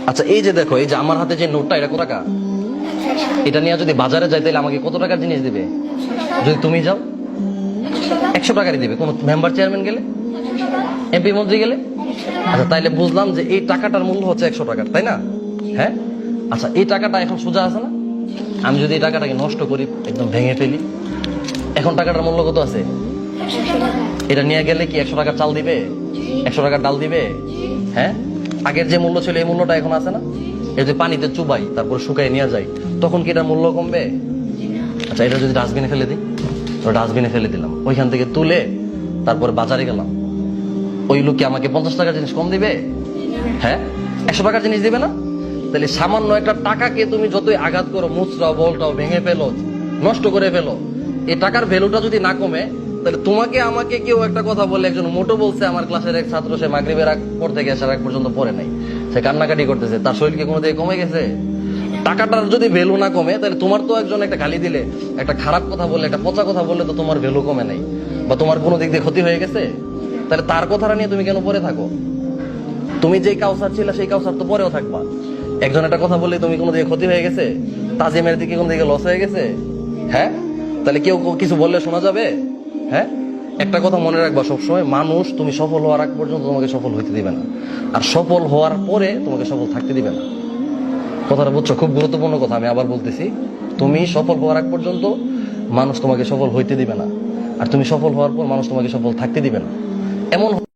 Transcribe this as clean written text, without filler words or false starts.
আচ্ছা এই যে দেখো, এই যে আমার হাতে যে নোটটা, এটা কত টাকা? এটা নিয়ে যদি বাজারে যাই তাহলে আমাকে কত টাকার জিনিস দিবে? যদি তুমি যাও 100 টাকারই দিবে। কোন মেম্বার চেয়ারম্যান গেলে, এমপি মন্ত্রী গেলে? আচ্ছা তাইলে বুঝলাম যে এই টাকাটার মূল্য হচ্ছে 100 টাকার, তাই না? হ্যাঁ। আচ্ছা এই টাকাটা এখন সোজা আছে না? আমি যদি এই টাকাটাকে নষ্ট করি, একদম ভেঙে ফেলি, এখন টাকাটার মূল্য কত আছে? এটা নিয়ে গেলে কি 100 টাকার চাল দিবে, 100 টাকার ডাল দিবে? হ্যাঁ। আগের যে মূল্য ছিল এই মূল্যটা এখন আছে না? এই যে পানিতে চুবাই তারপর শুকাই নিয়ে যাই, তখন কি এটার মূল্য কমবে? আচ্ছা এটা যদি ডাস্টবিনে ফেলে দিই, ডাস্টবিনে ফেলে দিলাম, ওইখান থেকে তুলে তারপর বাজারে গেলাম, ওই লোক কি আমাকে 50 টাকার জিনিস কম দিবে? হ্যাঁ। 100 টাকার জিনিস দিবে না? তাহলে সামান্য একটা টাকাকে তুমি যতই আঘাত করো, মুচড়াও, বলটাও, ভেঙে ফেলো, নষ্ট করে ফেলো, এই টাকার ভ্যালুটা যদি না কমে, তাহলে তোমাকে আমাকে কেউ একটা কথা বলে, একজন মোটো বলছে, আমার ক্লাসের এক ছাত্র, সে মাগরিবের আগ পর থেকে আসার আগ পর্যন্ত পড়ে নাই, সে কান্নাকাটি করতেছে, তার শরীর কি কোনো দিকে কমে গেছে? টাকাটার যদি ভ্যালু না কমে, তাহলে তোমার তো একজন একটা গালি দিলে, একটা খারাপ কথা বললে, একটা পচা কথা বললে তো তোমার ভ্যালু কমে নাই, বা তোমার কোনো দিক দিয়ে ক্ষতি হয়ে গেছে? তাহলে তার কথাটা নিয়ে তুমি কেন পড়ে থাকো? তুমি যেই কাউসার ছিল সেই কাউসার তো পরেও থাকবা। একজন একটা কথা বললে তুমি কোনো দিকে ক্ষতি হয়ে গেছে, তাজিমের দিকে কোনো দিকে লস হয়ে গেছে? হ্যাঁ। তাহলে কেউ কিছু বললে শোনা যাবে? হ্যাঁ। একটা কথা মনে রাখবা সবসময়, মানুষ তুমি সফল হওয়ার আগ পর্যন্ত তোমাকে সফল হইতে দিবে না, আর সফল হওয়ার পরে তোমাকে সফল থাকতে দিবে না। কথাটা বুঝছো? খুব গুরুত্বপূর্ণ কথা, আমি আবার বলতেছি, তুমি সফল হওয়ার আগ পর্যন্ত মানুষ তোমাকে সফল হইতে দিবে না, আর তুমি সফল হওয়ার পর মানুষ তোমাকে সফল থাকতে দিবে না। এমন